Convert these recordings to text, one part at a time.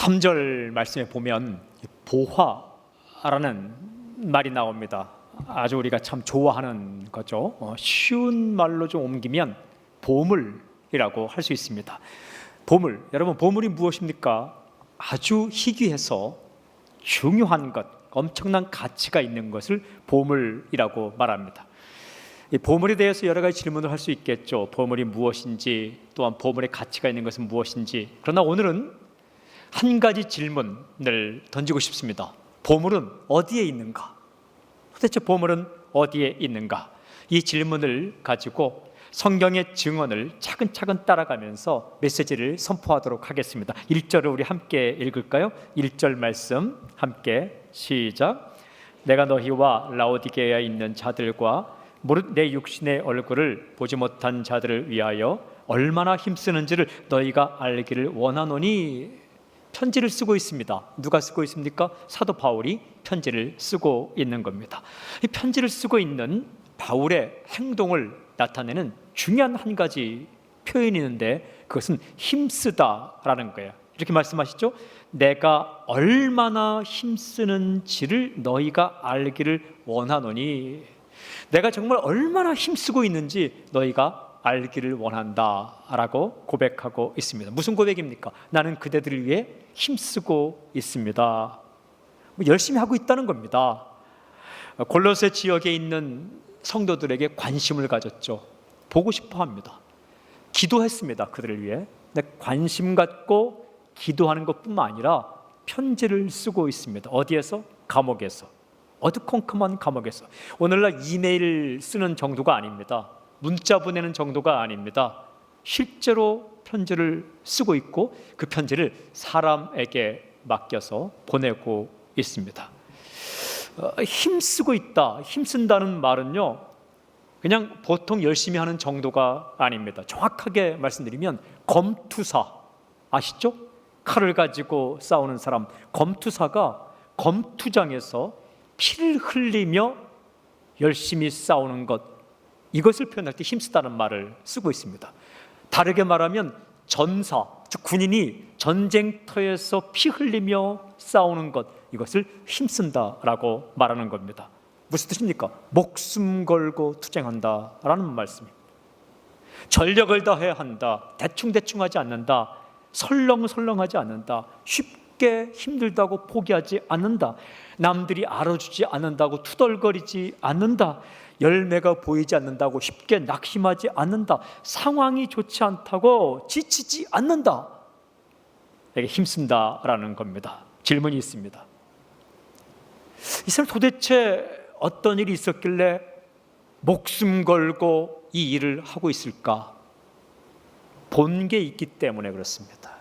3절 말씀에 보면 보화라는 말이 나옵니다. 아주 우리가 참 좋아하는 거죠. 쉬운 말로 좀 옮기면 보물이라고 할 수 있습니다. 보물, 여러분 보물이 무엇입니까? 아주 희귀해서 중요한 것, 엄청난 가치가 있는 것을 보물이라고 말합니다. 이 보물에 대해서 여러 가지 질문을 할 수 있겠죠. 보물이 무엇인지, 또한 보물의 가치가 있는 것은 무엇인지. 그러나 오늘은 한 가지 질문을 던지고 싶습니다. 보물은 어디에 있는가? 도대체 보물은 어디에 있는가? 이 질문을 가지고 성경의 증언을 차근차근 따라가면서 메시지를 선포하도록 하겠습니다. 1절을 우리 함께 읽을까요? 1절 말씀 함께 시작. 내가 너희와 라오디게아에 있는 자들과 무릇 내 육신의 얼굴을 보지 못한 자들을 위하여 얼마나 힘쓰는지를 너희가 알기를 원하노니. 편지를 쓰고 있습니다. 누가 쓰고 있습니까? 사도 바울이 편지를 쓰고 있는 겁니다. 이 편지를 쓰고 있는 바울의 행동을 나타내는 중요한 한 가지 표현이 있는데 그것은 힘쓰다라는 거예요. 이렇게 말씀하시죠. 내가 얼마나 힘쓰는지를 너희가 알기를 원하노니. 내가 정말 얼마나 힘쓰고 있는지 너희가 알기를 원한다라고 고백하고 있습니다. 무슨 고백입니까? 나는 그대들을 위해 힘쓰고 있습니다. 열심히 하고 있다는 겁니다. 골로새 지역에 있는 성도들에게 관심을 가졌죠. 보고 싶어 합니다. 기도했습니다. 그들을 위해. 근데 관심 갖고 기도하는 것뿐만 아니라 편지를 쓰고 있습니다. 어디에서? 감옥에서. 어두컴컴한 감옥에서. 오늘날 이메일 쓰는 정도가 아닙니다. 문자 보내는 정도가 아닙니다. 실제로 편지를 쓰고 있고 그 편지를 사람에게 맡겨서 보내고 있습니다. 힘쓰고 있다, 힘쓴다는 말은요 그냥 보통 열심히 하는 정도가 아닙니다. 정확하게 말씀드리면 검투사 아시죠? 칼을 가지고 싸우는 사람, 검투사가 검투장에서 피를 흘리며 열심히 싸우는 것, 이것을 표현할 때 힘쓰다는 말을 쓰고 있습니다. 다르게 말하면 전사, 즉 군인이 전쟁터에서 피 흘리며 싸우는 것, 이것을 힘쓴다라고 말하는 겁니다. 무슨 뜻입니까? 목숨 걸고 투쟁한다라는 말씀입니다. 전력을 다해야 한다, 대충대충 하지 않는다, 설렁설렁하지 않는다, 쉽게 힘들다고 포기하지 않는다, 남들이 알아주지 않는다고 투덜거리지 않는다, 열매가 보이지 않는다고 쉽게 낙심하지 않는다, 상황이 좋지 않다고 지치지 않는다. 이게 힘쓴다라는 겁니다. 질문이 있습니다. 이 사람 도대체 어떤 일이 있었길래 목숨 걸고 이 일을 하고 있을까? 본 게 있기 때문에 그렇습니다.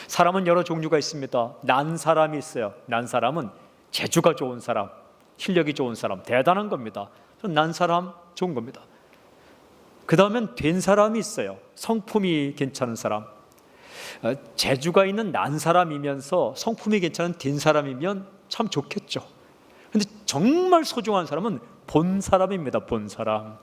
사람은 여러 종류가 있습니다. 난 사람이 있어요. 난 사람은 재주가 좋은 사람, 실력이 좋은 사람, 대단한 겁니다. 난 사람 좋은 겁니다. 그 다음엔 된 사람이 있어요. 성품이 괜찮은 사람. 재주가 있는 난 사람이면서 성품이 괜찮은 된 사람이면 참 좋겠죠. 근데 정말 소중한 사람은 본 사람입니다. 본 사람.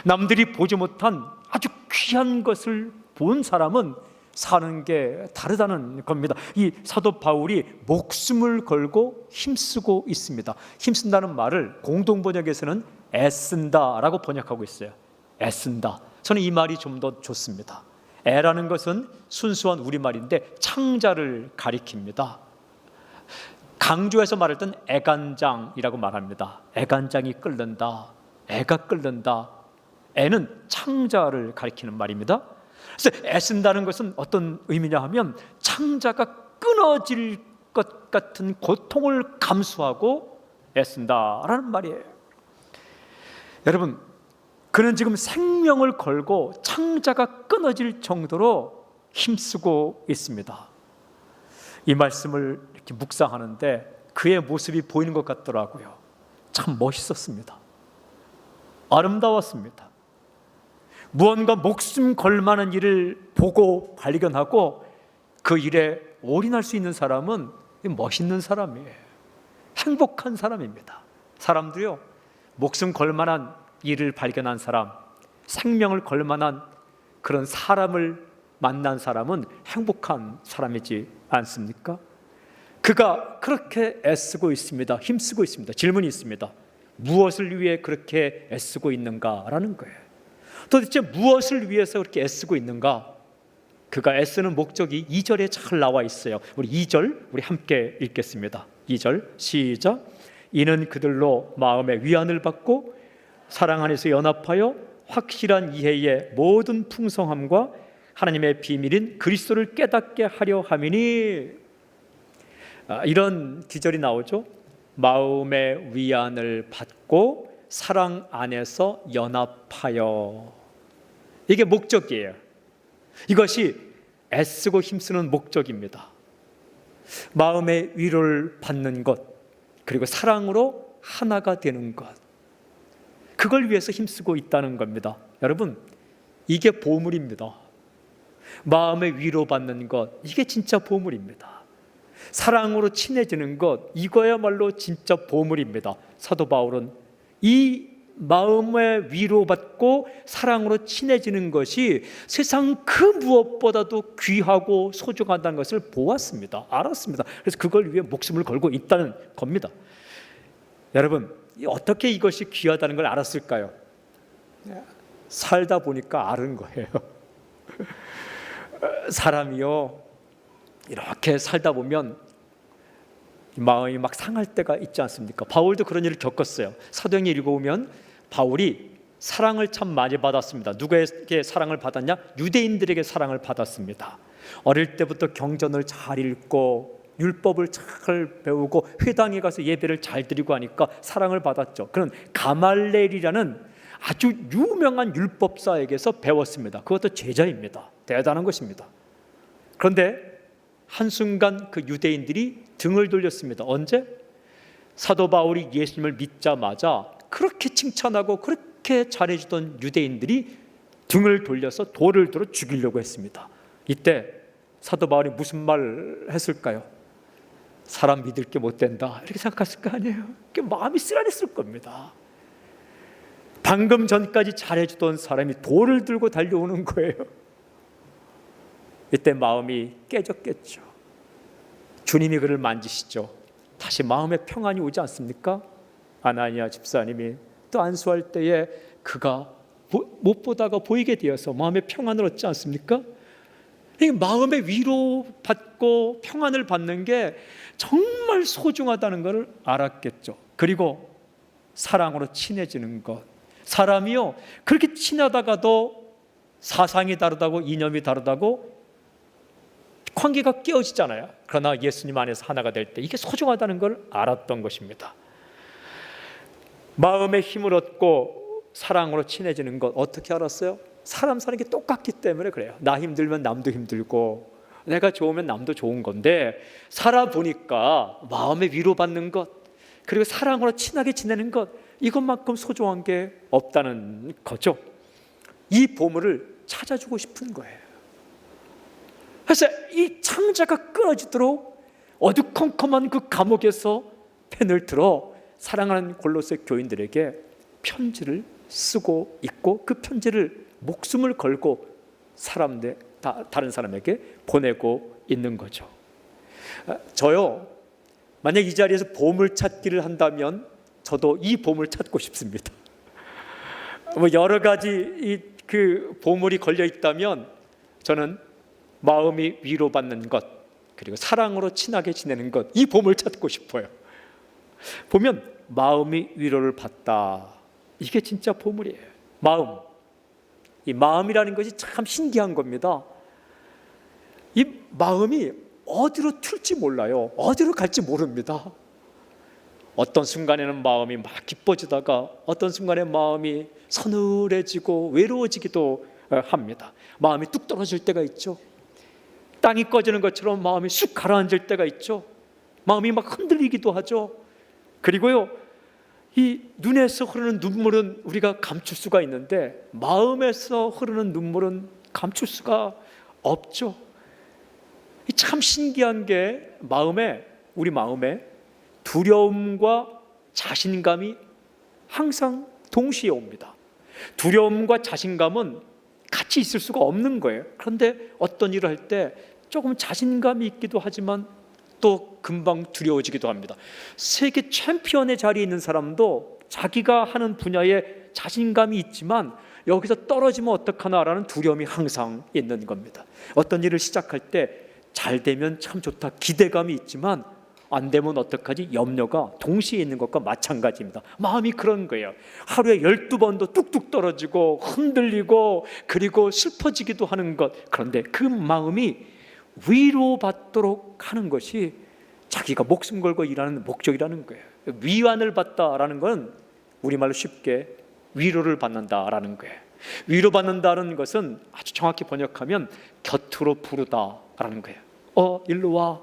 남들이 보지 못한 아주 귀한 것을 본 사람은 사는 게 다르다는 겁니다. 이 사도 바울이 목숨을 걸고 힘쓰고 있습니다. 힘쓴다는 말을 공동번역에서는 애쓴다라고 번역하고 있어요. 애쓴다. 저는 이 말이 좀 더 좋습니다. 애라는 것은 순수한 우리말인데 창자를 가리킵니다. 강조해서 말할 땐 애간장이라고 말합니다. 애간장이 끓는다, 애가 끓는다. 애는 창자를 가리키는 말입니다. 그래서 애쓴다는 것은 어떤 의미냐 하면 창자가 끊어질 것 같은 고통을 감수하고 애쓴다라는 말이에요. 여러분, 그는 지금 생명을 걸고 창자가 끊어질 정도로 힘쓰고 있습니다. 이 말씀을 이렇게 묵상하는데 그의 모습이 보이는 것 같더라고요. 참 멋있었습니다. 아름다웠습니다. 무언가 목숨 걸 만한 일을 보고 발견하고 그 일에 올인할 수 있는 사람은 멋있는 사람이에요. 행복한 사람입니다. 사람들이요, 목숨 걸 만한 일을 발견한 사람, 생명을 걸 만한 그런 사람을 만난 사람은 행복한 사람이지 않습니까? 그가 그렇게 애쓰고 있습니다. 힘쓰고 있습니다. 질문이 있습니다. 무엇을 위해 그렇게 애쓰고 있는가라는 거예요. 도대체 무엇을 위해서 그렇게 애쓰고 있는가? 그가 애쓰는 목적이 2절에 잘 나와 있어요. 우리 2절 우리 함께 읽겠습니다. 2절 시작. 이는 그들로 마음의 위안을 받고 사랑 안에서 연합하여 확실한 이해의 모든 풍성함과 하나님의 비밀인 그리스도를 깨닫게 하려 함이니. 이런 기절이 나오죠. 마음의 위안을 받고 사랑 안에서 연합하여. 이게 목적이에요. 이것이 애쓰고 힘쓰는 목적입니다. 마음의 위로를 받는 것, 그리고 사랑으로 하나가 되는 것, 그걸 위해서 힘쓰고 있다는 겁니다. 여러분, 이게 보물입니다. 마음의 위로받는 것, 이게 진짜 보물입니다. 사랑으로 친해지는 것, 이거야말로 진짜 보물입니다. 사도 바울은 이 마음의 위로받고 사랑으로 친해지는 것이 세상 그 무엇보다도 귀하고 소중하다는 것을 보았습니다. 알았습니다. 그래서 그걸 위해 목숨을 걸고 있다는 겁니다. 여러분, 어떻게 이것이 귀하다는 걸 알았을까요? 살다 보니까 아는 거예요. 사람이요, 이렇게 살다 보면 마음이 막 상할 때가 있지 않습니까? 바울도 그런 일을 겪었어요. 사도행전 읽어보면 바울이 사랑을 참 많이 받았습니다. 누구에게 사랑을 받았냐? 유대인들에게 사랑을 받았습니다. 어릴 때부터 경전을 잘 읽고 율법을 잘 배우고 회당에 가서 예배를 잘 드리고 하니까 사랑을 받았죠. 그런 가말렐이라는 아주 유명한 율법사에게서 배웠습니다. 그것도 제자입니다. 대단한 것입니다. 그런데 한순간 그 유대인들이 등을 돌렸습니다. 언제? 사도 바울이 예수님을 믿자마자 그렇게 칭찬하고 그렇게 잘해주던 유대인들이 등을 돌려서 돌을 들어 죽이려고 했습니다. 이때 사도 바울이 무슨 말 했을까요? 사람 믿을 게 못 된다, 이렇게 생각했을 거 아니에요. 마음이 쓰라렸을 겁니다. 방금 전까지 잘해주던 사람이 돌을 들고 달려오는 거예요. 이때 마음이 깨졌겠죠. 주님이 그를 만지시죠. 다시 마음의 평안이 오지 않습니까? 아나니아 집사님이 또 안수할 때에 그가 못 보다가 보이게 되어서 마음의 평안을 얻지 않습니까? 마음의 위로 받고 평안을 받는 게 정말 소중하다는 것을 알았겠죠. 그리고 사랑으로 친해지는 것. 사람이요, 그렇게 친하다가도 사상이 다르다고, 이념이 다르다고 관계가 깨어지잖아요. 그러나 예수님 안에서 하나가 될 때 이게 소중하다는 걸 알았던 것입니다. 마음의 힘을 얻고 사랑으로 친해지는 것, 어떻게 알았어요? 사람 사는 게 똑같기 때문에 그래요. 나 힘들면 남도 힘들고 내가 좋으면 남도 좋은 건데, 살아보니까 마음의 위로받는 것, 그리고 사랑으로 친하게 지내는 것, 이것만큼 소중한 게 없다는 거죠. 이 보물을 찾아주고 싶은 거예요. 그래서 이 창자가 끊어지도록 어두컴컴한 그 감옥에서 펜을 들어 사랑하는 골로새 교인들에게 편지를 쓰고 있고, 그 편지를 목숨을 걸고 다른 사람에게 보내고 있는 거죠. 저요, 만약 이 자리에서 보물 찾기를 한다면 저도 이 보물 찾고 싶습니다. 여러 가지 그 보물이 걸려 있다면 저는 마음이 위로받는 것, 그리고 사랑으로 친하게 지내는 것, 이 보물 찾고 싶어요. 보면 마음이 위로를 받다, 이게 진짜 보물이에요. 이 마음이라는 것이 참 신기한 겁니다. 이 마음이 어디로 튈지 몰라요. 어디로 갈지 모릅니다. 어떤 순간에는 마음이 막 기뻐지다가 어떤 순간에 마음이 서늘해지고 외로워지기도 합니다. 마음이 뚝 떨어질 때가 있죠. 땅이 꺼지는 것처럼 마음이 쑥 가라앉을 때가 있죠. 마음이 막 흔들리기도 하죠. 그리고요, 이 눈에서 흐르는 눈물은 우리가 감출 수가 있는데 마음에서 흐르는 눈물은 감출 수가 없죠. 참 신기한 게 우리 마음에 두려움과 자신감이 항상 동시에 옵니다. 두려움과 자신감은 같이 있을 수가 없는 거예요. 그런데 어떤 일을 할 때 조금 자신감이 있기도 하지만 또 금방 두려워지기도 합니다. 세계 챔피언의 자리에 있는 사람도 자기가 하는 분야에 자신감이 있지만 여기서 떨어지면 어떡하나라는 두려움이 항상 있는 겁니다. 어떤 일을 시작할 때 잘 되면 참 좋다 기대감이 있지만 안 되면 어떡하지 염려가 동시에 있는 것과 마찬가지입니다. 마음이 그런 거예요. 하루에 12번도 뚝뚝 떨어지고 흔들리고 그리고 슬퍼지기도 하는 것. 그런데 그 마음이 위로받도록 하는 것이 자기가 목숨 걸고 일하는 목적이라는 거예요. 위안을 받다라는 건 우리말로 쉽게 위로를 받는다라는 거예요. 위로받는다는 것은 아주 정확히 번역하면 곁으로 부르다라는 거예요. 일로 와.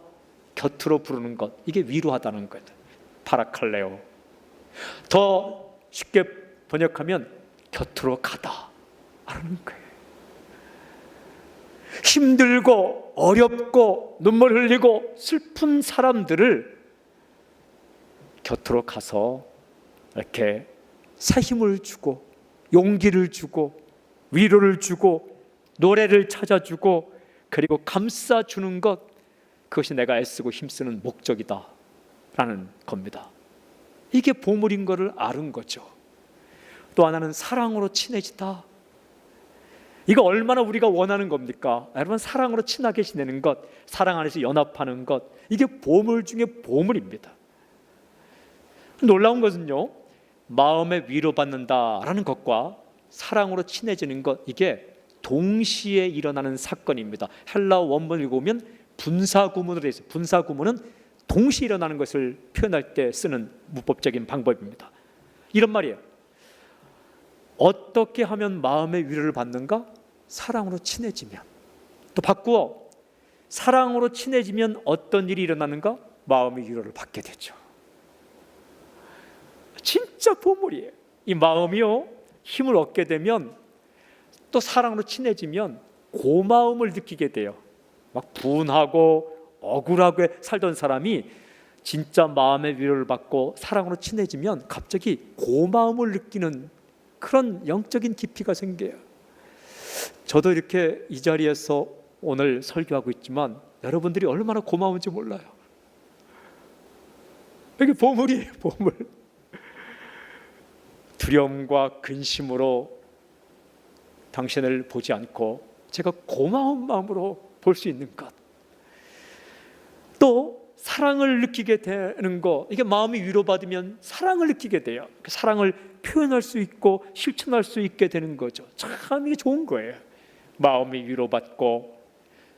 곁으로 부르는 것, 이게 위로하다는 거예요. 파라칼레오. 더 쉽게 번역하면 곁으로 가다라는 거예요. 힘들고 어렵고 눈물 흘리고 슬픈 사람들을 곁으로 가서 이렇게 새 힘을 주고 용기를 주고 위로를 주고 노래를 찾아주고 그리고 감싸주는 것, 그것이 내가 애쓰고 힘쓰는 목적이다 라는 겁니다. 이게 보물인 것을 아는 거죠. 또 하나는 사랑으로 친해지다. 이거 얼마나 우리가 원하는 겁니까? 여러분, 사랑으로 친하게 지내는 것, 사랑 안에서 연합하는 것, 이게 보물 중에 보물입니다. 놀라운 것은요, 마음에 위로받는다라는 것과 사랑으로 친해지는 것, 이게 동시에 일어나는 사건입니다. 헬라어 원문을 보면 분사구문으로 되어 있어요. 분사구문은 동시에 일어나는 것을 표현할 때 쓰는 문법적인 방법입니다. 이런 말이에요. 어떻게 하면 마음의 위로를 받는가? 사랑으로 친해지면. 또 바꾸어, 사랑으로 친해지면 어떤 일이 일어나는가? 마음의 위로를 받게 되죠. 진짜 보물이에요. 이 마음이요, 힘을 얻게 되면 또 사랑으로 친해지면 고마움을 느끼게 돼요. 막 분하고 억울하게 살던 사람이 진짜 마음의 위로를 받고 사랑으로 친해지면 갑자기 고마움을 느끼는 그런 영적인 깊이가 생겨요. 저도 이렇게 이 자리에서 오늘 설교하고 있지만 여러분들이 얼마나 고마운지 몰라요. 이게 보물이에요, 보물. 두려움과 근심으로 당신을 보지 않고 제가 고마운 마음으로 볼 수 있는 것, 또 사랑을 느끼게 되는 것, 이게 마음이 위로받으면 사랑을 느끼게 돼요. 그 사랑을 표현할 수 있고 실천할 수 있게 되는 거죠. 참 이게 좋은 거예요. 마음이 위로받고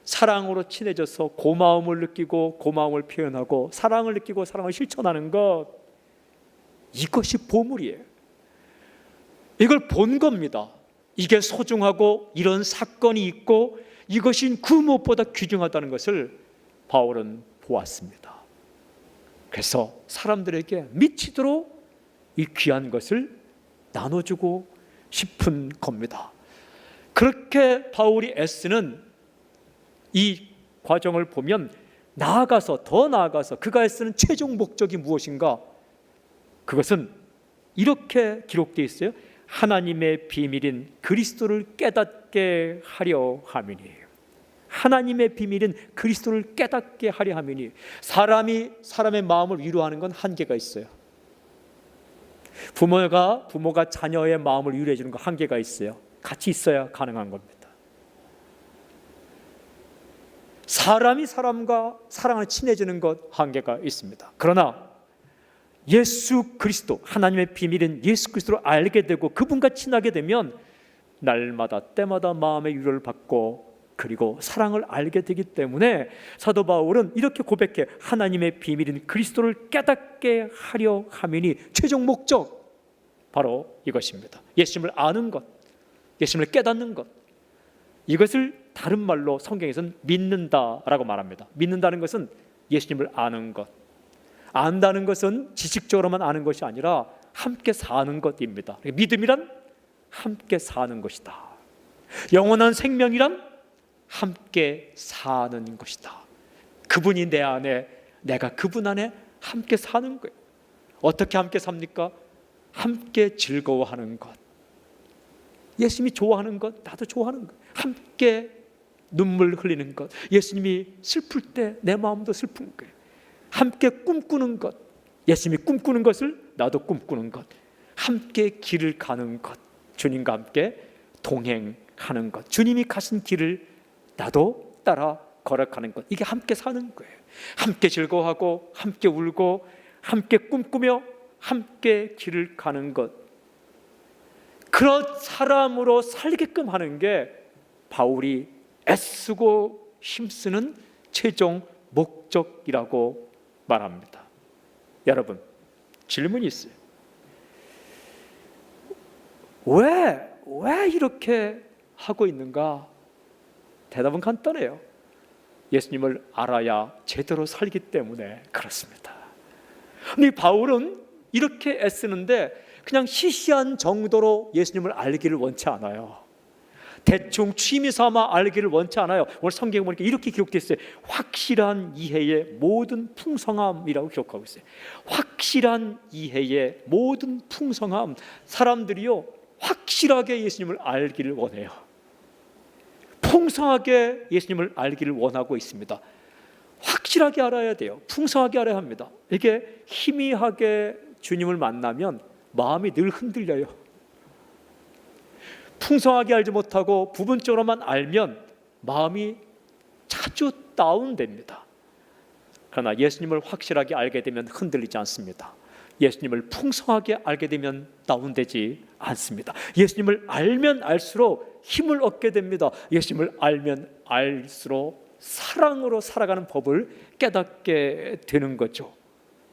사랑으로 친해져서 고마움을 느끼고 고마움을 표현하고 사랑을 느끼고 사랑을 실천하는 것, 이것이 보물이에요. 이걸 본 겁니다. 이게 소중하고 이런 사건이 있고 이것이 그 무엇보다 귀중하다는 것을 바울은 보았습니다. 그래서 사람들에게 미치도록 이 귀한 것을 나눠주고 싶은 겁니다. 그렇게 바울이 애쓰는 이 과정을 보면 더 나아가서 그가 애쓰는 최종 목적이 무엇인가? 그것은 이렇게 기록되어 있어요. 하나님의 비밀인 그리스도를 깨닫게 하려 함이니. 하나님의 비밀인 그리스도를 깨닫게 하려 함이니. 사람이 사람의 마음을 위로하는 건 한계가 있어요. 부모가 자녀의 마음을 위로해 주는 건 한계가 있어요. 같이 있어야 가능한 겁니다. 사람이 사람과 사랑을 친해지는 것 한계가 있습니다. 그러나 예수 그리스도, 하나님의 비밀인 예수 그리스도를 알게 되고 그분과 친하게 되면 날마다 때마다 마음의 위로를 받고 그리고 사랑을 알게 되기 때문에 사도 바울은 이렇게 고백해. 하나님의 비밀인 그리스도를 깨닫게 하려 함이니. 최종 목적 바로 이것입니다. 예수님을 아는 것, 예수님을 깨닫는 것, 이것을 다른 말로 성경에서는 믿는다라고 말합니다. 믿는다는 것은 예수님을 아는 것, 안다는 것은 지식적으로만 아는 것이 아니라 함께 사는 것입니다. 믿음이란 함께 사는 것이다. 영원한 생명이란 함께 사는 것이다. 그분이 내 안에, 내가 그분 안에 함께 사는 거예요. 어떻게 함께 삽니까? 함께 즐거워하는 것. 예수님이 좋아하는 것, 나도 좋아하는 것, 함께 눈물 흘리는 것, 예수님이 슬플 때 내 마음도 슬픈 거예요. 함께 꿈꾸는 것, 예수님이 꿈꾸는 것을 나도 꿈꾸는 것, 함께 길을 가는 것, 주님과 함께 동행하는 것, 주님이 가신 길을 나도 따라 걸어가는 것, 이게 함께 사는 거예요. 함께 즐거워하고 함께 울고 함께 꿈꾸며 함께 길을 가는 것, 그런 사람으로 살게끔 하는 게 바울이 애쓰고 힘쓰는 최종 목적이라고 말합니다. 여러분, 질문이 있어요. 왜 이렇게 하고 있는가? 대답은 간단해요. 예수님을 알아야 제대로 살기 때문에 그렇습니다. 근데 바울은 이렇게 애쓰는데 그냥 시시한 정도로 예수님을 알기를 원치 않아요. 대충 취미 삼아 알기를 원치 않아요. 오늘 성경에 보니까 이렇게 기록되어 있어요. 확실한 이해의 모든 풍성함이라고 기록하고 있어요. 확실한 이해의 모든 풍성함. 사람들이요, 확실하게 예수님을 알기를 원해요. 풍성하게 예수님을 알기를 원하고 있습니다. 확실하게 알아야 돼요. 풍성하게 알아야 합니다. 이게 희미하게 주님을 만나면 마음이 늘 흔들려요. 풍성하게 알지 못하고 부분적으로만 알면 마음이 자주 다운됩니다. 그러나 예수님을 확실하게 알게 되면 흔들리지 않습니다. 예수님을 풍성하게 알게 되면 다운되지 않습니다. 예수님을 알면 알수록 힘을 얻게 됩니다. 예수님을 알면 알수록 사랑으로 살아가는 법을 깨닫게 되는 거죠.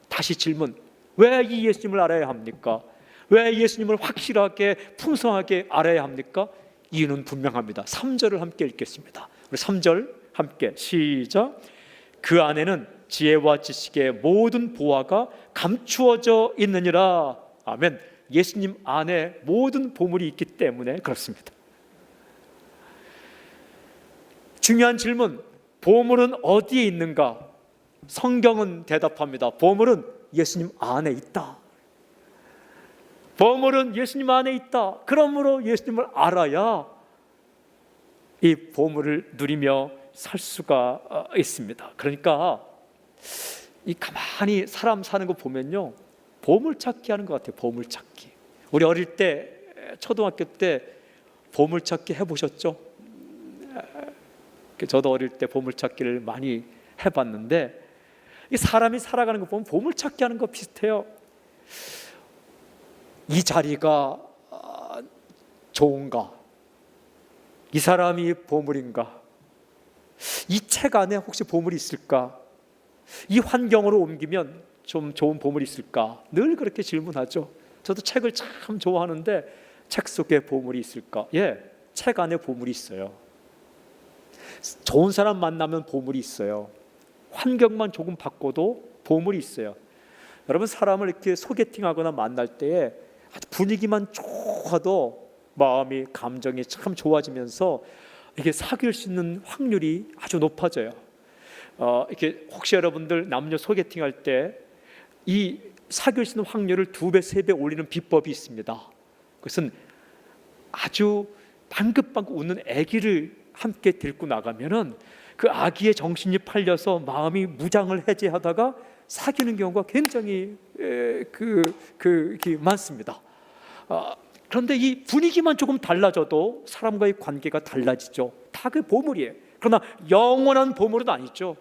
다시 질문, 왜 이 예수님을 알아야 합니까? 왜 예수님을 확실하게 풍성하게 알아야 합니까? 이유는 분명합니다. 3절을 함께 읽겠습니다. 우리 3절 함께 시작. 그 안에는 지혜와 지식의 모든 보화가 감추어져 있느니라. 아멘. 예수님 안에 모든 보물이 있기 때문에 그렇습니다. 중요한 질문, 보물은 어디에 있는가? 성경은 대답합니다. 보물은 예수님 안에 있다. 보물은 예수님 안에 있다. 그러므로 예수님을 알아야 이 보물을 누리며 살 수가 있습니다. 그러니까 이 가만히 사람 사는 거 보면요, 보물찾기 하는 것 같아요. 보물찾기. 우리 어릴 때, 초등학교 때 보물찾기 해보셨죠? 저도 어릴 때 보물찾기를 많이 해봤는데, 이 사람이 살아가는 거 보면 보물찾기 하는 거 비슷해요. 이 자리가 좋은가? 이 사람이 보물인가? 이 책 안에 혹시 보물이 있을까? 이 환경으로 옮기면 좀 좋은 보물이 있을까? 늘 그렇게 질문하죠. 저도 책을 참 좋아하는데 책 속에 보물이 있을까? 예, 책 안에 보물이 있어요. 좋은 사람 만나면 보물이 있어요. 환경만 조금 바꿔도 보물이 있어요. 여러분, 사람을 이렇게 소개팅하거나 만날 때에 분위기만 좋아도 마음이, 감정이 참 좋아지면서 이게 사귈 수 있는 확률이 아주 높아져요. 이렇게 혹시 여러분들 남녀 소개팅할 때 이 사귈 수 있는 확률을 2배, 3배 올리는 비법이 있습니다. 그것은 아주 방긋방긋 웃는 아기를 함께 데리고 나가면은 그 아기의 정신이 팔려서 마음이 무장을 해제하다가 사귀는 경우가 굉장히 많습니다. 그런데 이 분위기만 조금 달라져도 사람과의 관계가 달라지죠. 다 그 보물이에요. 그러나 영원한 보물은 아니죠.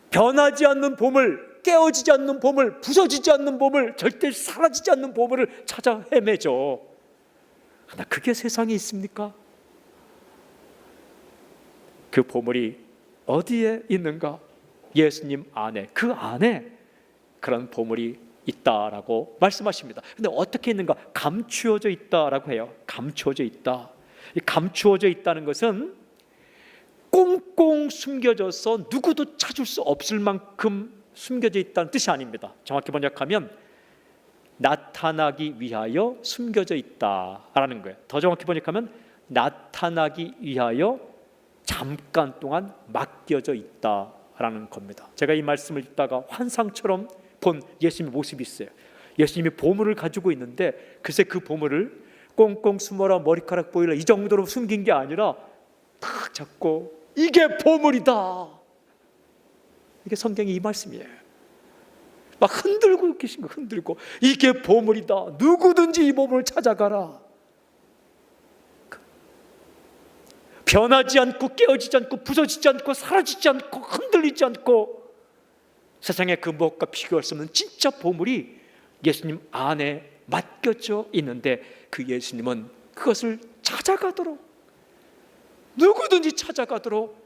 변하지 않는 보물, 깨어지지 않는 보물, 부서지지 않는 보물, 절대 사라지지 않는 보물을 찾아 헤매죠. 그러나 그게 세상에 있습니까? 그 보물이 어디에 있는가? 예수님 안에, 그 안에 그런 보물이 있다라고 말씀하십니다. 근데 어떻게 있는가? 감추어져 있다라고 해요. 감추어져 있다. 이 감추어져 있다는 것은 꽁꽁 숨겨져서 누구도 찾을 수 없을 만큼 숨겨져 있다는 뜻이 아닙니다. 정확히 번역하면 나타나기 위하여 숨겨져 있다라는 거예요. 더 정확히 번역하면 나타나기 위하여 잠깐 동안 맡겨져 있다라는 겁니다. 제가 이 말씀을 읽다가 환상처럼 본 예수님의 모습이 있어요. 예수님이 보물을 가지고 있는데 글쎄 그 보물을 꽁꽁 숨어라 머리카락 보이라 이 정도로 숨긴 게 아니라 탁 잡고 이게 보물이다. 이게 성경의 이 말씀이에요. 막 흔들고 계신 거 흔들고 이게 보물이다. 누구든지 이 보물을 찾아가라. 변하지 않고 깨어지지 않고 부서지지 않고 사라지지 않고 흔들리지 않고 세상의 그 무엇과 비교할 수 없는 진짜 보물이 예수님 안에 맡겨져 있는데 그 예수님은 그것을 찾아가도록 누구든지 찾아가도록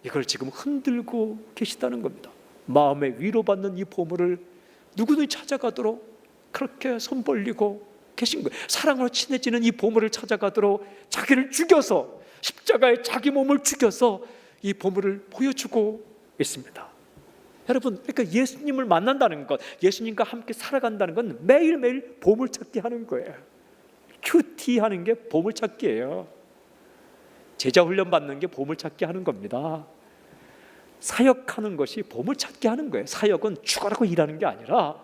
이걸 지금 흔들고 계시다는 겁니다. 마음에 위로받는 이 보물을 누구든지 찾아가도록 그렇게 손 벌리고 계신 거예요. 사랑으로 친해지는 이 보물을 찾아가도록 자기를 죽여서 십자가에 자기 몸을 죽여서 이 보물을 보여주고 있습니다. 여러분, 그러니까 예수님을 만난다는 것, 예수님과 함께 살아간다는 건 매일매일 보물찾기 하는 거예요. 큐티 하는 게 보물찾기예요. 제자 훈련 받는 게 보물찾기 하는 겁니다. 사역하는 것이 보물찾기 하는 거예요. 사역은 죽어라고 일하는 게 아니라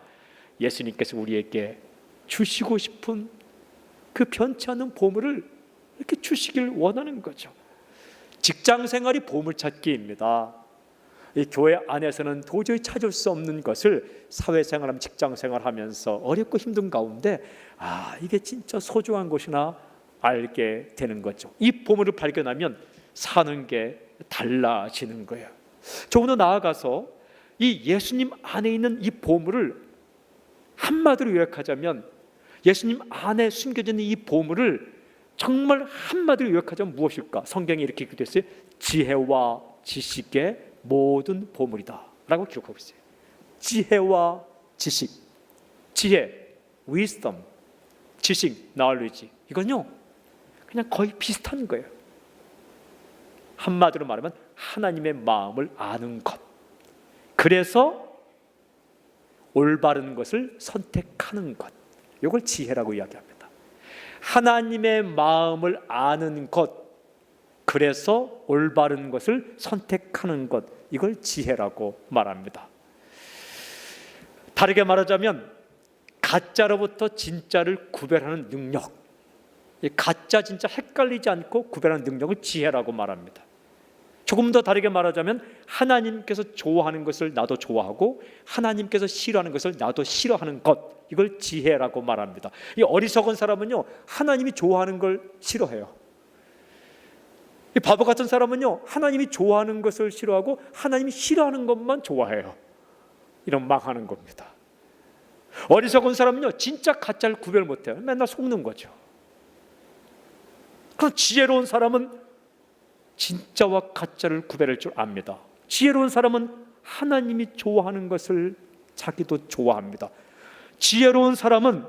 예수님께서 우리에게 주시고 싶은 그 변치 않는 보물을 이렇게 주시길 원하는 거죠. 직장 생활이 보물찾기입니다. 이 교회 안에서는 도저히 찾을 수 없는 것을 사회생활하면 직장생활하면서 어렵고 힘든 가운데 이게 진짜 소중한 것이나 알게 되는 거죠. 이 보물을 발견하면 사는 게 달라지는 거예요. 조금 더 나아가서 이 예수님 안에 있는 이 보물을 한마디로 요약하자면 예수님 안에 숨겨져 있는 이 보물을 정말 한마디로 요약하자면 무엇일까? 성경에 이렇게 기록됐어요. 지혜와 지식의 모든 보물이다 라고 기록하고 있어요. 지혜와 지식, 지혜, wisdom, 지식, knowledge, 이건요 그냥 거의 비슷한 거예요. 한마디로 말하면 하나님의 마음을 아는 것, 그래서 올바른 것을 선택하는 것, 이걸 지혜라고 이야기합니다. 하나님의 마음을 아는 것, 그래서 올바른 것을 선택하는 것, 이걸 지혜라고 말합니다. 다르게 말하자면 가짜로부터 진짜를 구별하는 능력, 가짜 진짜 헷갈리지 않고 구별하는 능력을 지혜라고 말합니다. 조금 더 다르게 말하자면 하나님께서 좋아하는 것을 나도 좋아하고 하나님께서 싫어하는 것을 나도 싫어하는 것, 이걸 지혜라고 말합니다. 이 어리석은 사람은요 하나님이 좋아하는 걸 싫어해요. 이 바보 같은 사람은요 하나님이 좋아하는 것을 싫어하고 하나님이 싫어하는 것만 좋아해요. 이런 망하는 겁니다. 어리석은 사람은요 진짜 가짜를 구별 못해요. 맨날 속는 거죠. 그럼 지혜로운 사람은 진짜와 가짜를 구별할 줄 압니다. 지혜로운 사람은 하나님이 좋아하는 것을 자기도 좋아합니다. 지혜로운 사람은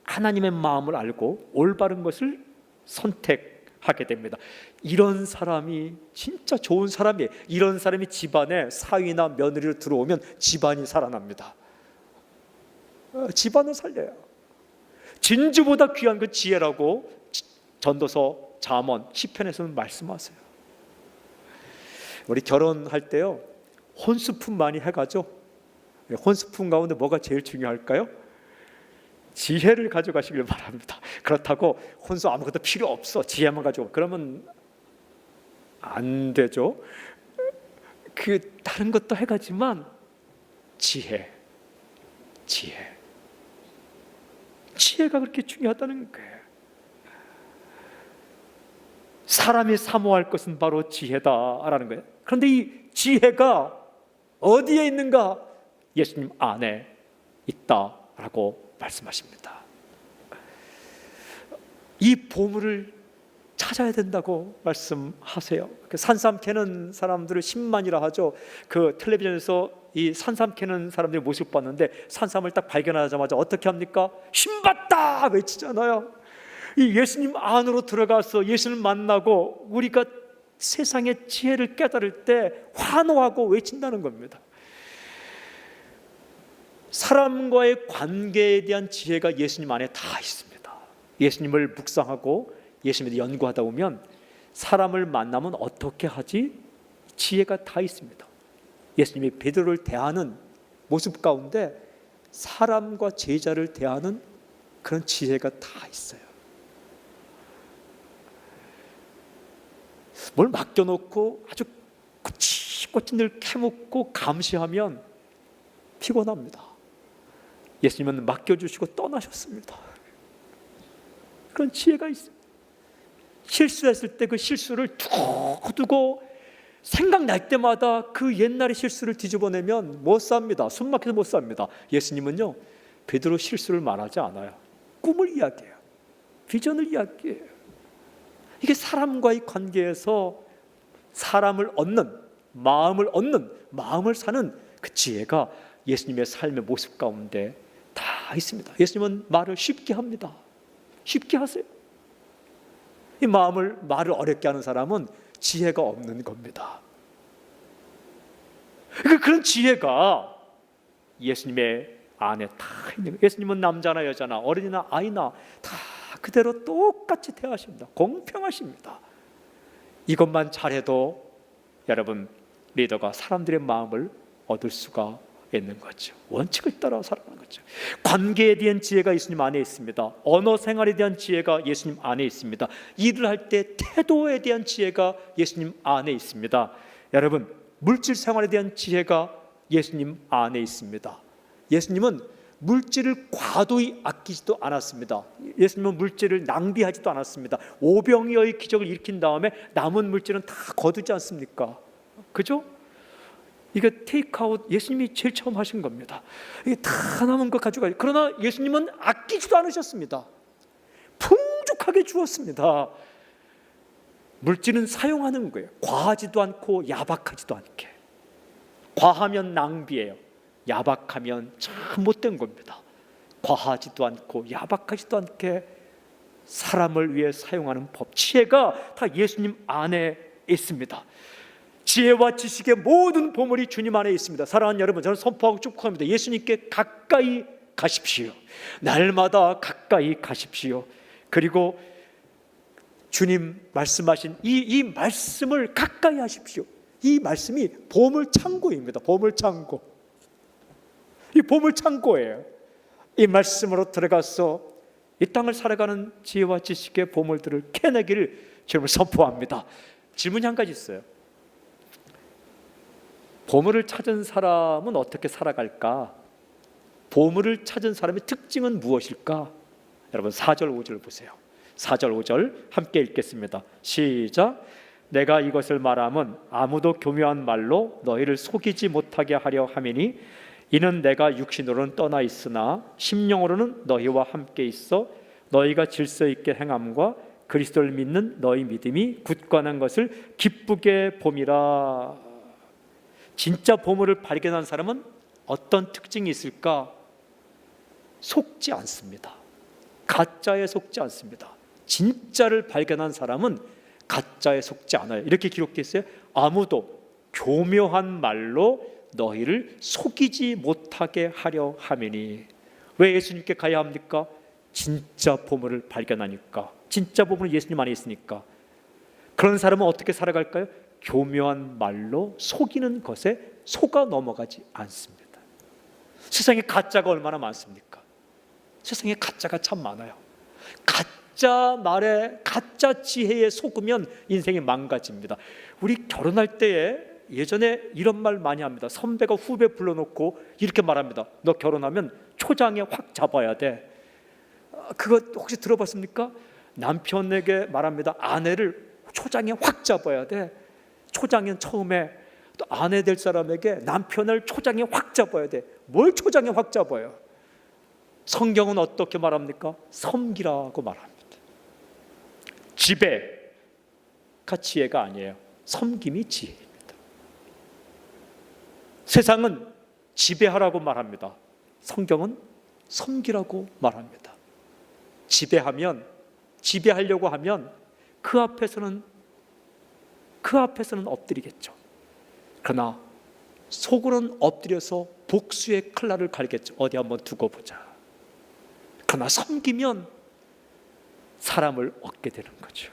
하나님의 마음을 알고 올바른 것을 선택하게 됩니다. 이런 사람이 진짜 좋은 사람이에요. 이런 사람이 집안에 사위나 며느리로 들어오면 집안이 살아납니다. 집안을 살려요. 진주보다 귀한 그 지혜라고 전도서 잠언 시편에서는 말씀하세요. 우리 결혼할 때요 혼수품 많이 해가죠. 혼수품 가운데 뭐가 제일 중요할까요? 지혜를 가져가시길 바랍니다. 그렇다고 혼수 아무것도 필요 없어 지혜만 가지고 그러면 안 되죠. 그 다른 것도 해가지만 지혜가 그렇게 중요하다는 거예요. 사람이 사모할 것은 바로 지혜다라는 거예요. 그런데 이 지혜가 어디에 있는가? 예수님 안에 있다라고 말씀하십니다. 이 보물을 찾아야 된다고 말씀하세요. 산삼 캐는 사람들을 신만이라 하죠. 그 텔레비전에서 이 산삼 캐는 사람들의 모습 봤는데 산삼을 딱 발견하자마자 어떻게 합니까? 신받다 외치잖아요. 이 예수님 안으로 들어가서 예수님을 만나고 우리가 세상의 지혜를 깨달을 때 환호하고 외친다는 겁니다. 사람과의 관계에 대한 지혜가 예수님 안에 다 있습니다. 예수님을 묵상하고 예수님에 대해 연구하다 보면 사람을 만나면 어떻게 하지? 지혜가 다 있습니다. 예수님이 베드로를 대하는 모습 가운데 사람과 제자를 대하는 그런 지혜가 다 있어요. 뭘 맡겨놓고 아주 꼬치꼬치 늘 캐묻고 감시하면 피곤합니다. 예수님은 맡겨주시고 떠나셨습니다. 그런 지혜가 있습니다. 실수했을 때 그 실수를 두고 생각날 때마다 그 옛날의 실수를 뒤집어내면 못 삽니다. 숨 막혀서 못 삽니다. 예수님은요, 베드로 실수를 말하지 않아요. 꿈을 이야기해요. 비전을 이야기해요. 이게 사람과의 관계에서 사람을 얻는, 마음을 사는 그 지혜가 예수님의 삶의 모습 가운데 다 있습니다. 예수님은 말을 쉽게 합니다. 쉽게 하세요. 이 말을 어렵게 하는 사람은 지혜가 없는 겁니다. 그런 지혜가 예수님의 안에 다 있는 거예요. 예수님은 남자나 여자나 어린이나 아이나 다 그대로 똑같이 대하십니다. 공평하십니다. 이것만 잘해도 여러분, 리더가 사람들의 마음을 얻을 수가 있는 거죠. 원칙을 따라 살아가는 거죠. 관계에 대한 지혜가 예수님 안에 있습니다. 언어 생활에 대한 지혜가 예수님 안에 있습니다. 일을 할 때 태도에 대한 지혜가 예수님 안에 있습니다. 여러분, 물질 생활에 대한 지혜가 예수님 안에 있습니다. 예수님은 물질을 과도히 아끼지도 않았습니다. 예수님은 물질을 낭비하지도 않았습니다. 오병이어의 기적을 일으킨 다음에 남은 물질은 다 거두지 않습니까? 그죠? 이게 테이크아웃 예수님이 제일 처음 하신 겁니다. 이게 다 남은 것 가져가요. 그러나 예수님은 아끼지도 않으셨습니다. 풍족하게 주었습니다. 물질은 사용하는 거예요. 과하지도 않고 야박하지도 않게. 과하면 낭비예요. 야박하면 참 못된 겁니다. 과하지도 않고 야박하지도 않게 사람을 위해 사용하는 법, 지혜가 다 예수님 안에 있습니다. 지혜와 지식의 모든 보물이 주님 안에 있습니다. 사랑하는 여러분, 저는 선포하고 축복합니다. 예수님께 가까이 가십시오. 날마다 가까이 가십시오. 그리고 주님 말씀하신 이 말씀을 가까이 하십시오. 이 말씀이 보물창고입니다. 보물창고. 이 보물창고예요. 이 말씀으로 들어가서 이 땅을 살아가는 지혜와 지식의 보물들을 캐내기를 주님을 선포합니다. 질문이 한 가지 있어요. 보물을 찾은 사람은 어떻게 살아갈까? 보물을 찾은 사람의 특징은 무엇일까? 여러분 4절 5절 보세요. 4절 5절 함께 읽겠습니다. 시작. 내가 이것을 말함은 아무도 교묘한 말로 너희를 속이지 못하게 하려 함이니 이는 내가 육신으로는 떠나 있으나 심령으로는 너희와 함께 있어 너희가 질서 있게 행함과 그리스도를 믿는 너희 믿음이 굳건한 것을 기쁘게 봄이라. 진짜 보물을 발견한 사람은 어떤 특징이 있을까? 속지 않습니다. 가짜에 속지 않습니다. 진짜를 발견한 사람은 가짜에 속지 않아요. 이렇게 기록되어 있어요. 아무도 교묘한 말로 너희를 속이지 못하게 하려 함이니. 왜 예수님께 가야 합니까? 진짜 보물을 발견하니까. 진짜 보물은 예수님 안에 있으니까. 그런 사람은 어떻게 살아갈까요? 교묘한 말로 속이는 것에 속아 넘어가지 않습니다. 세상에 가짜가 얼마나 많습니까? 세상에 가짜가 참 많아요. 가짜 말에 가짜 지혜에 속으면 인생이 망가집니다. 우리 결혼할 때에 예전에 이런 말 많이 합니다. 선배가 후배 불러놓고 이렇게 말합니다. 너 결혼하면 초장에 확 잡아야 돼. 그거 혹시 들어봤습니까? 남편에게 말합니다. 아내를 초장에 확 잡아야 돼. 초장은 처음에 또 아내 될 사람에게 남편을 초장에 확 잡아야 돼. 뭘 초장에 확 잡아요? 성경은 어떻게 말합니까? 섬기라고 말합니다. 지배가 지혜가 아니에요. 섬김이 지혜입니다. 세상은 지배하라고 말합니다. 성경은 섬기라고 말합니다. 지배하려고 하면 그 앞에서는 엎드리겠죠. 그러나 속으로는 엎드려서 복수의 칼날을 갈겠죠. 어디 한번 두고 보자. 그러나 섬기면 사람을 얻게 되는 거죠.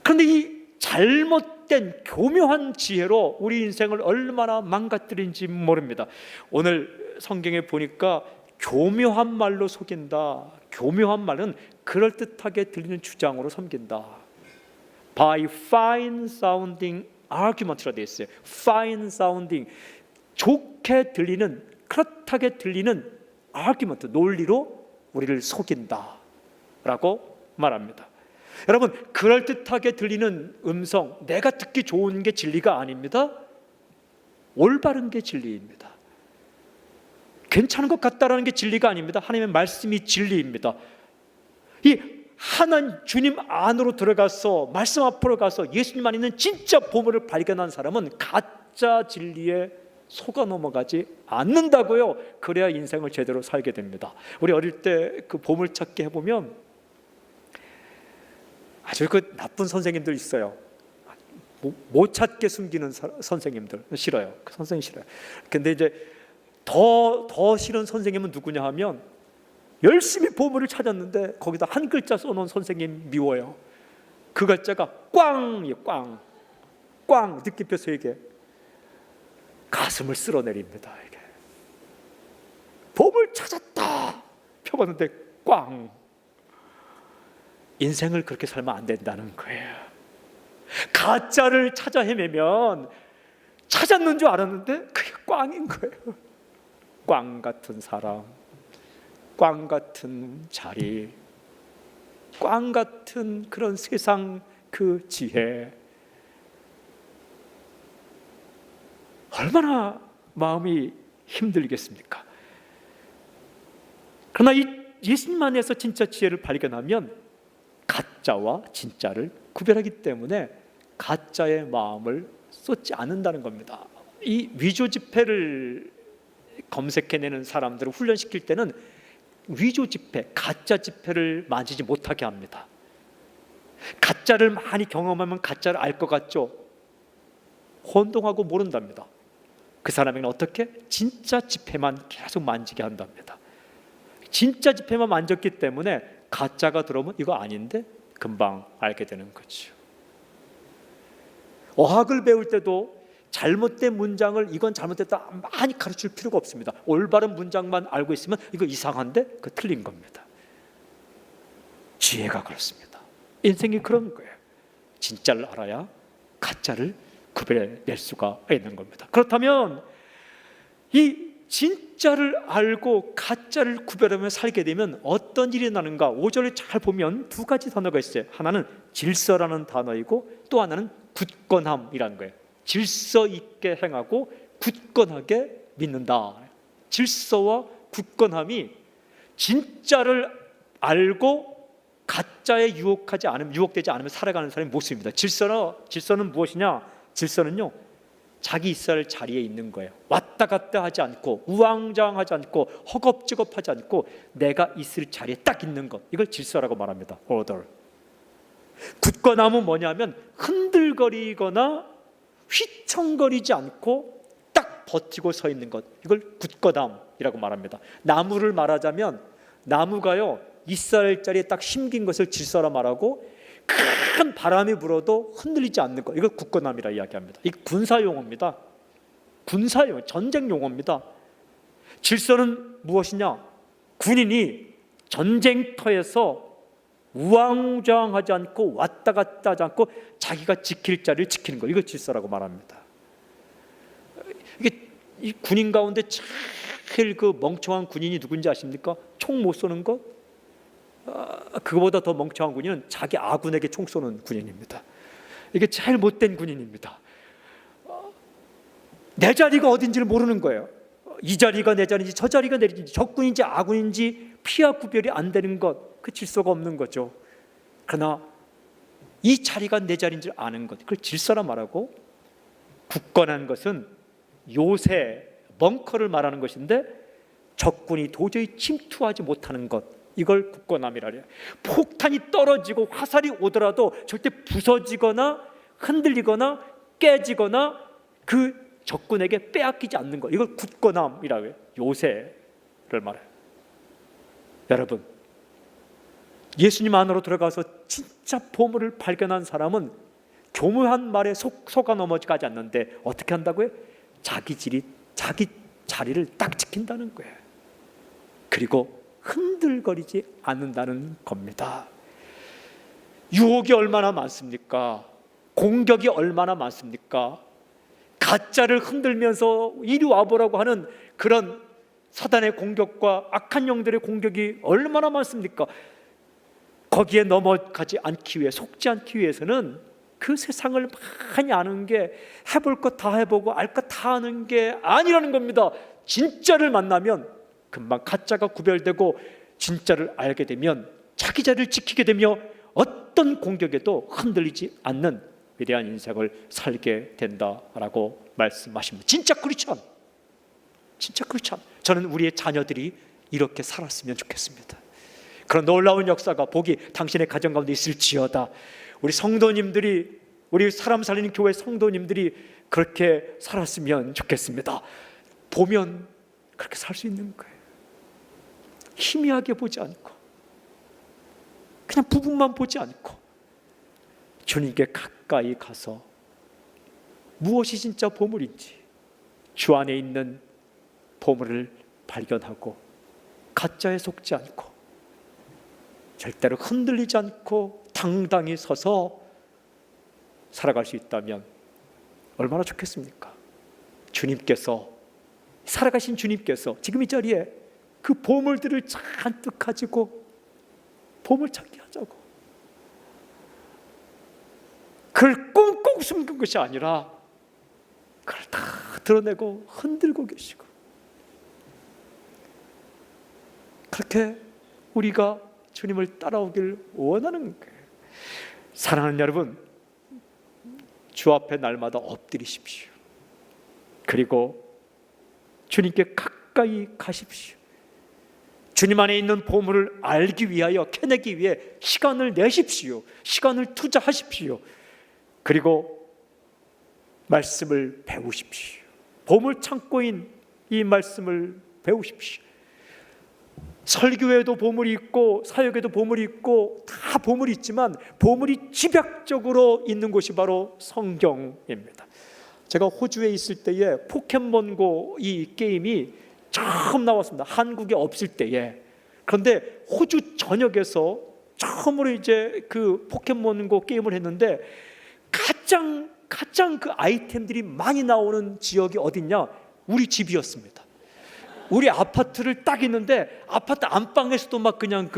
그런데 이 잘못된 교묘한 지혜로 우리 인생을 얼마나 망가뜨린지 모릅니다. 오늘 성경에 보니까 교묘한 말로 속인다. 교묘한 말은 그럴듯하게 들리는 주장으로 섬긴다. by fine sounding argument라 되어 있어요. fine sounding, 좋게 들리는, 그렇게 들리는 argument, 논리로 우리를 속인다라고 말합니다. 여러분, 그럴듯하게 들리는 음성, 내가 듣기 좋은 게 진리가 아닙니다. 올바른 게 진리입니다. 괜찮은 것 같다라는 게 진리가 아닙니다. 하나님의 말씀이 진리입니다. 이 하나님 주님 안으로 들어가서 말씀 앞으로 가서 예수님 안에 있는 진짜 보물을 발견한 사람은 가짜 진리에 속아 넘어가지 않는다고요. 그래야 인생을 제대로 살게 됩니다. 우리 어릴 때 그 보물찾기 해보면 아주 그 나쁜 선생님들 있어요. 못 찾게 숨기는 선생님들 싫어요. 그 선생님 싫어요. 근데 이제 더 싫은 선생님은 누구냐 하면 열심히 보물을 찾았는데 거기다 한 글자 써놓은 선생님 미워요. 그 글자가 꽝이에요. 꽝. 느낌표 3개. 가슴을 쓸어내립니다. 이게 보물 찾았다 펴봤는데 꽝. 인생을 그렇게 살면 안 된다는 거예요. 가짜를 찾아 헤매면 찾았는 줄 알았는데 그게 꽝인 거예요. 꽝 같은 사람, 꽝 같은 자리, 꽝 같은 그런 세상 그 지혜, 얼마나 마음이 힘들겠습니까? 그러나 이 예수님 안에서 진짜 지혜를 발견하면 가짜와 진짜를 구별하기 때문에 가짜의 마음을 쏟지 않는다는 겁니다. 이 위조 지폐를 검색해내는 사람들을 훈련시킬 때는 위조 지폐, 가짜 지폐를 만지지 못하게 합니다. 가짜를 많이 경험하면 가짜를 알 것 같죠? 혼동하고 모른답니다. 그 사람에게는 어떻게? 진짜 지폐만 계속 만지게 한답니다. 진짜 지폐만 만졌기 때문에 가짜가 들어오면 이거 아닌데 금방 알게 되는 거죠. 어학을 배울 때도 잘못된 문장을 이건 잘못됐다 많이 가르칠 필요가 없습니다. 올바른 문장만 알고 있으면 이거 이상한데 그 틀린 겁니다. 지혜가 그렇습니다. 인생이 그런 거예요. 진짜를 알아야 가짜를 구별해낼 수가 있는 겁니다. 그렇다면 이 진짜를 알고 가짜를 구별하며 살게 되면 어떤 일이 나는가? 5절을 잘 보면 2가지 단어가 있어요. 하나는 질서라는 단어이고 또 하나는 굳건함이라는 거예요. 질서 있게 행하고 굳건하게 믿는다. 질서와 굳건함이 진짜를 알고 가짜에 유혹되지 않으면 살아가는 사람의 모습입니다. 질서는 무엇이냐? 질서는요, 자기 있어야 할 자리에 있는 거예요. 왔다 갔다 하지 않고 우왕좌왕하지 않고 허겁지겁하지 않고 내가 있을 자리에 딱 있는 것, 이걸 질서라고 말합니다. order. 굳건함은 뭐냐면 흔들거리거나 휘청거리지 않고 딱 버티고 서 있는 것, 이걸 굳건함이라고 말합니다. 나무를 말하자면 나무가요, 있어야 할 자리에 딱 심긴 것을 질서라 말하고 큰 바람이 불어도 흔들리지 않는 것, 이걸 굳건함이라 이야기합니다. 이 군사용어입니다. 군사용어, 전쟁용어입니다. 질서는 무엇이냐? 군인이 전쟁터에서 우왕좌왕하지 않고 왔다 갔다 하지 않고 자기가 지킬 자리를 지키는 것, 이걸 질서라고 말합니다. 이게 이 군인 가운데 제일 그 멍청한 군인이 누군지 아십니까? 총 못 쏘는 것? 그거보다 더 멍청한 군인은 자기 아군에게 총 쏘는 군인입니다. 이게 제일 못된 군인입니다. 내 자리가 어딘지를 모르는 거예요. 이 자리가 내 자리인지 저 자리가 내 자리인지 적군인지 아군인지 피하 구별이 안 되는 것, 그 질서가 없는 거죠. 그러나 이 자리가 내 자리인 줄 아는 것, 그걸 질서라 말하고, 굳건한 것은 요새 벙커를 말하는 것인데 적군이 도저히 침투하지 못하는 것, 이걸 굳건함이라 해요. 폭탄이 떨어지고 화살이 오더라도 절대 부서지거나 흔들리거나 깨지거나 그 적군에게 빼앗기지 않는 것, 이걸 굳건함이라고 해요. 요새를 말해요. 여러분, 예수님 안으로 들어가서 진짜 보물을 발견한 사람은 교묘한 말에 속아 넘어가지 않는데 어떻게 한다고요? 자기 자리를 딱 지킨다는 거예요. 그리고 흔들거리지 않는다는 겁니다. 유혹이 얼마나 많습니까? 공격이 얼마나 많습니까? 가짜를 흔들면서 이리 와보라고 하는 그런 사단의 공격과 악한 영들의 공격이 얼마나 많습니까? 거기에 넘어가지 않기 위해, 속지 않기 위해서는 그 세상을 많이 아는 게, 해볼 것 다 해보고 알 것 다 아는 게 아니라는 겁니다. 진짜를 만나면 금방 가짜가 구별되고, 진짜를 알게 되면 자기 자리를 지키게 되며 어떤 공격에도 흔들리지 않는 위대한 인생을 살게 된다라고 말씀하십니다. 진짜 크리스천, 진짜 크리스천. 저는 우리의 자녀들이 이렇게 살았으면 좋겠습니다. 그런 놀라운 역사가, 복이 당신의 가정 가운데 있을지어다. 우리 성도님들이, 우리 사람 살리는 교회 성도님들이 그렇게 살았으면 좋겠습니다. 보면 그렇게 살 수 있는 거예요. 희미하게 보지 않고, 그냥 부분만 보지 않고, 주님께 가까이 가서 무엇이 진짜 보물인지, 주 안에 있는 보물을 발견하고 가짜에 속지 않고 절대로 흔들리지 않고 당당히 서서 살아갈 수 있다면 얼마나 좋겠습니까? 주님께서, 살아가신 주님께서 지금 이 자리에 그 보물들을 잔뜩 가지고 보물 찾기 하자고, 그걸 꽁꽁 숨긴 것이 아니라 그걸 다 드러내고 흔들고 계시고, 그렇게 우리가 주님을 따라오길 원하는 거예요. 사랑하는 여러분, 주 앞에 날마다 엎드리십시오. 그리고 주님께 가까이 가십시오. 주님 안에 있는 보물을 알기 위하여, 캐내기 위해 시간을 내십시오. 시간을 투자하십시오. 그리고 말씀을 배우십시오. 보물 창고인 이 말씀을 배우십시오. 설교에도 보물이 있고 사역에도 보물이 있고 다 보물이 있지만, 보물이 집약적으로 있는 곳이 바로 성경입니다. 제가 호주에 있을 때에 포켓몬고 이 게임이 처음 나왔습니다. 한국에 없을 때에. 그런데 호주 전역에서 처음으로 이제 그 포켓몬고 게임을 했는데, 가장 그 아이템들이 많이 나오는 지역이 어딨냐? 우리 집이었습니다. 우리 아파트를 딱 있는데 아파트 안방에서도 막 그냥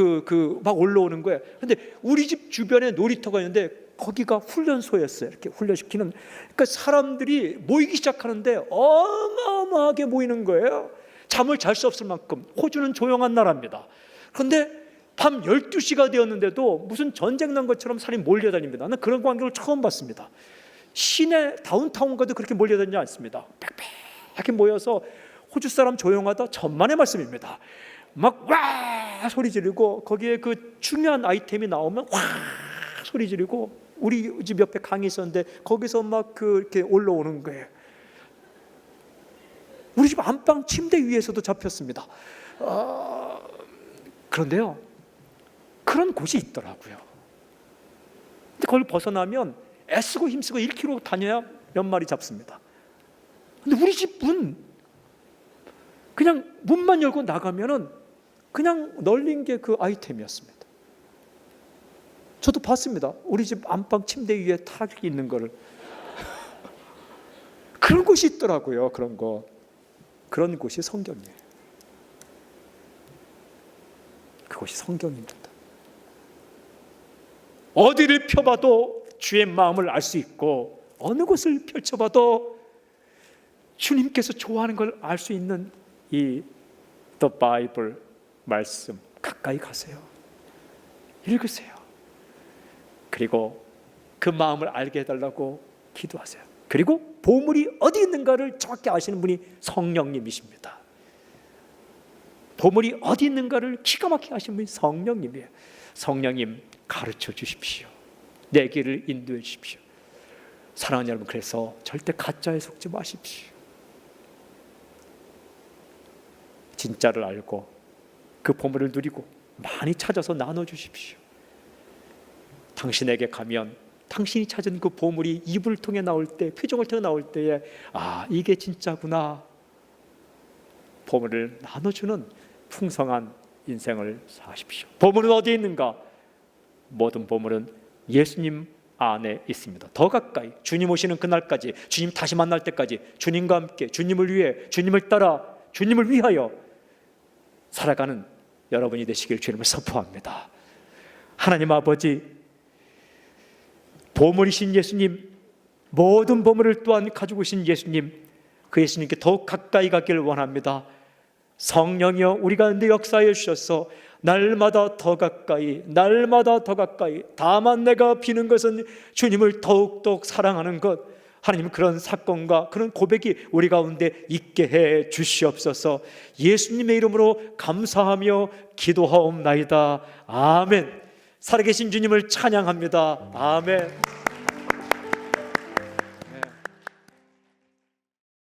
막 올라오는 거예요. 근데 우리 집 주변에 놀이터가 있는데 거기가 훈련소였어요. 이렇게 훈련시키는. 그러니까 사람들이 모이기 시작하는데 어마어마하게 모이는 거예요. 잠을 잘 수 없을 만큼. 호주는 조용한 나라입니다. 그런데 밤 12시가 되었는데도 무슨 전쟁 난 것처럼 사람이 몰려다닙니다. 나는 그런 광경을 처음 봤습니다. 시내 다운타운 가도 그렇게 몰려다니지 않습니다. 빽빽하게 모여서, 호주 사람 조용하다 천만의 말씀입니다. 막 와 소리 지르고, 거기에 그 중요한 아이템이 나오면 와 소리 지르고, 우리 집 옆에 강이 있었는데 거기서 막 이렇게 올라오는 거예요. 우리 집 안방 침대 위에서도 잡혔습니다. 그런데요, 그런 곳이 있더라고요. 근데 그걸 벗어나면 애쓰고 힘쓰고 1km 다녀야 몇 마리 잡습니다. 근데 우리 집 문, 그냥 문만 열고 나가면은 그냥 널린 게 그 아이템이었습니다. 저도 봤습니다. 우리 집 안방 침대 위에 탁 있는 거를. 그런 곳이 있더라고요. 그런 거. 그런 곳이 성경이에요. 그것이 성경입니다. 어디를 펴봐도 주의 마음을 알 수 있고, 어느 곳을 펼쳐봐도 주님께서 좋아하는 걸 알 수 있는 이 The Bible 말씀, 가까이 가세요. 읽으세요. 그리고 그 마음을 알게 해달라고 기도하세요. 그리고 보물이 어디 있는가를 정확히 아시는 분이 성령님이십니다. 보물이 어디 있는가를 기가 막히게 아시는 분이 성령님이에요. 성령님 가르쳐 주십시오. 내 길을 인도해 주십시오. 사랑하는 여러분, 그래서 절대 가짜에 속지 마십시오. 진짜를 알고 그 보물을 누리고 많이 찾아서 나눠주십시오. 당신에게 가면 당신이 찾은 그 보물이 입을 통해 나올 때, 표정을 통해 나올 때에 이게 진짜구나. 보물을 나눠주는 풍성한 인생을 사십시오. 보물은 어디에 있는가? 모든 보물은 예수님 안에 있습니다. 더 가까이, 주님 오시는 그날까지, 주님 다시 만날 때까지 주님과 함께, 주님을 위해, 주님을 따라, 주님을 위하여 살아가는 여러분이 되시길 주님을 선포합니다. 하나님 아버지, 보물이신 예수님, 모든 보물을 또한 가지고 계신 예수님, 그 예수님께 더욱 가까이 가기를 원합니다. 성령이여 우리 가운데 역사하여 주셔서 날마다 더 가까이, 날마다 더 가까이, 다만 내가 비는 것은 주님을 더욱더욱 사랑하는 것, 하나님 그런 사건과 그런 고백이 우리 가운데 있게 해 주시옵소서. 예수님의 이름으로 감사하며 기도하옵나이다. 아멘. 살아계신 주님을 찬양합니다. 아멘.